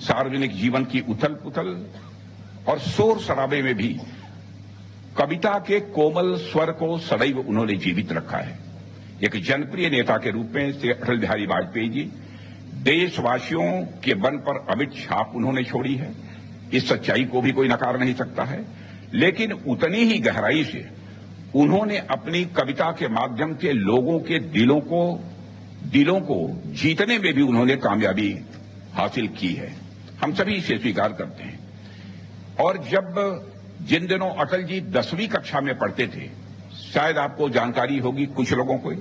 सार्वजनिक जीवन की उथल पुथल और शोर शराबे में भी कविता के कोमल स्वर को सदैव उन्होंने जीवित रखा है। एक जनप्रिय नेता के रूप में श्री अटल बिहारी वाजपेयी जी देशवासियों के मन पर अमिट छाप उन्होंने छोड़ी है। इस सच्चाई को भी कोई नकार नहीं सकता है, लेकिन उतनी ही गहराई से उन्होंने अपनी कविता के माध्यम से लोगों के दिलों को जीतने में भी उन्होंने कामयाबी हासिल की है। हम सभी इसे स्वीकार करते हैं। और जिन दिनों अटल जी 10वीं कक्षा में पढ़ते थे, शायद आपको जानकारी होगी कुछ लोगों को,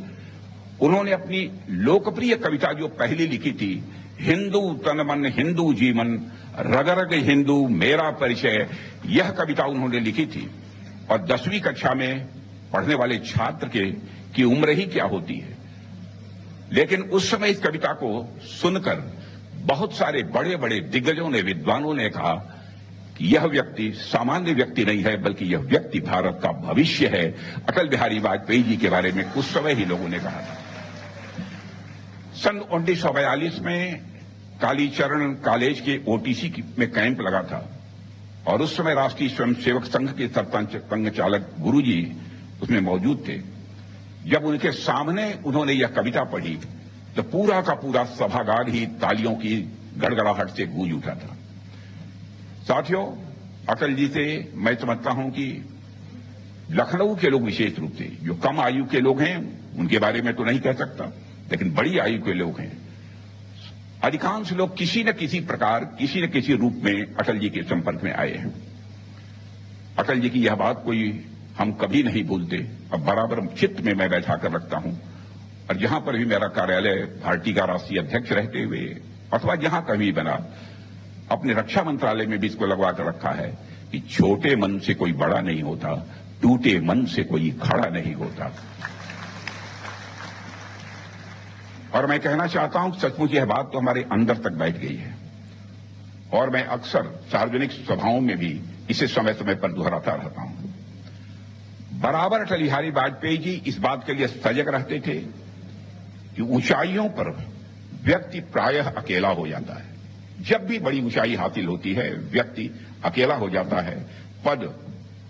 उन्होंने अपनी लोकप्रिय कविता जो पहली लिखी थी, हिंदू तन मन हिंदू जीवन रग रग हिंदू मेरा परिचय, यह कविता उन्होंने लिखी थी। और 10वीं कक्षा में पढ़ने वाले छात्र की उम्र ही क्या होती है, लेकिन उस समय इस कविता को सुनकर बहुत सारे बड़े बड़े दिग्गजों ने, विद्वानों ने कहा कि यह व्यक्ति सामान्य व्यक्ति नहीं है, बल्कि यह व्यक्ति भारत का भविष्य है। अटल बिहारी वाजपेयी जी के बारे में उस समय ही लोगों ने कहा था। सन 1942 में कालीचरण कॉलेज के ओटीसी में कैंप लगा था और उस समय राष्ट्रीय स्वयंसेवक संघ के सरपंच संघ चालक गुरुजी उसमें मौजूद थे। जब उनके सामने उन्होंने यह कविता पढ़ी तो पूरा का पूरा सभागार ही तालियों की गड़गड़ाहट से गूंज उठा था। साथियों, अटल जी से मैं समझता हूं कि लखनऊ के लोग विशेष रूप से, जो कम आयु के लोग हैं उनके बारे में तो नहीं कह सकता, लेकिन बड़ी आयु के लोग हैं, अधिकांश लोग किसी न किसी प्रकार, किसी न किसी रूप में अटल जी के संपर्क में आए हैं। अटल जी की यह बात हम कभी नहीं भूलते। अब बराबर चित्त में मैं बैठा कर रखता हूं, और जहां पर भी मेरा कार्यालय पार्टी का राष्ट्रीय अध्यक्ष रहते हुए अथवा जहां कभी बना, अपने रक्षा मंत्रालय में भी इसको लगवा कर रखा है कि छोटे मन से कोई बड़ा नहीं होता, टूटे मन से कोई खड़ा नहीं होता। और मैं कहना चाहता हूं, सचमुच यह बात तो हमारे अंदर तक बैठ गई है, और मैं अक्सर सार्वजनिक सभाओं में भी इसे समय समय पर दोहराता रहता हूं। बराबर अटल बिहारी वाजपेयी जी इस बात के लिए सजग रहते थे कि ऊंचाइयों पर व्यक्ति प्रायः अकेला हो जाता है। जब भी बड़ी ऊंचाई हासिल होती है, व्यक्ति अकेला हो जाता है। पद,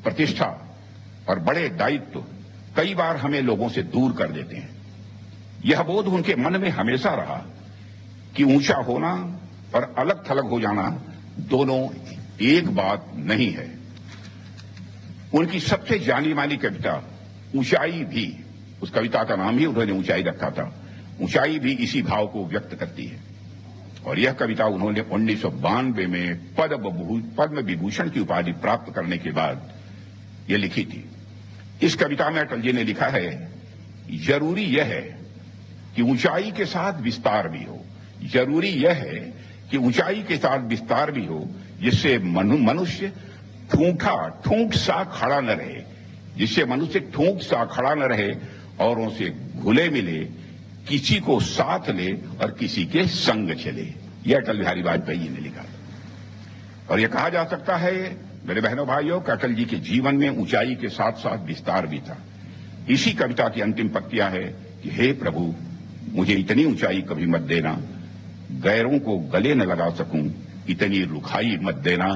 प्रतिष्ठा और बड़े दायित्व कई बार हमें लोगों से दूर कर देते हैं। यह बोध उनके मन में हमेशा रहा कि ऊंचा होना और अलग थलग हो जाना दोनों एक बात नहीं है। उनकी सबसे जानी मानी कविता ऊंचाई भी, उस कविता का नाम ही उन्होंने ऊंचाई रखा था, ऊंचाई भी इसी भाव को व्यक्त करती है। और यह कविता उन्होंने 1992 में पद्म विभूषण की उपाधि प्राप्त करने के बाद यह लिखी थी। इस कविता में अटल जी ने लिखा है, जरूरी यह है कि ऊंचाई के साथ विस्तार भी हो, जरूरी यह है कि ऊंचाई के साथ विस्तार भी हो, जिससे मनुष्य ठूंठ सा खड़ा न रहे, जिससे मनुष्य ठूंठ सा खड़ा न रहे, औरों से घुले मिले, किसी को साथ ले और किसी के संग चले। यह अटल बिहारी वाजपेयी जी ने लिखा। और यह कहा जा सकता है मेरे बहनों भाइयों कि अटल जी के जीवन में ऊंचाई के साथ साथ विस्तार भी था। इसी कविता की अंतिम पंक्तियां है कि हे प्रभु, मुझे इतनी ऊंचाई कभी मत देना, गैरों को गले न लगा सकूं, इतनी रुखाई मत देना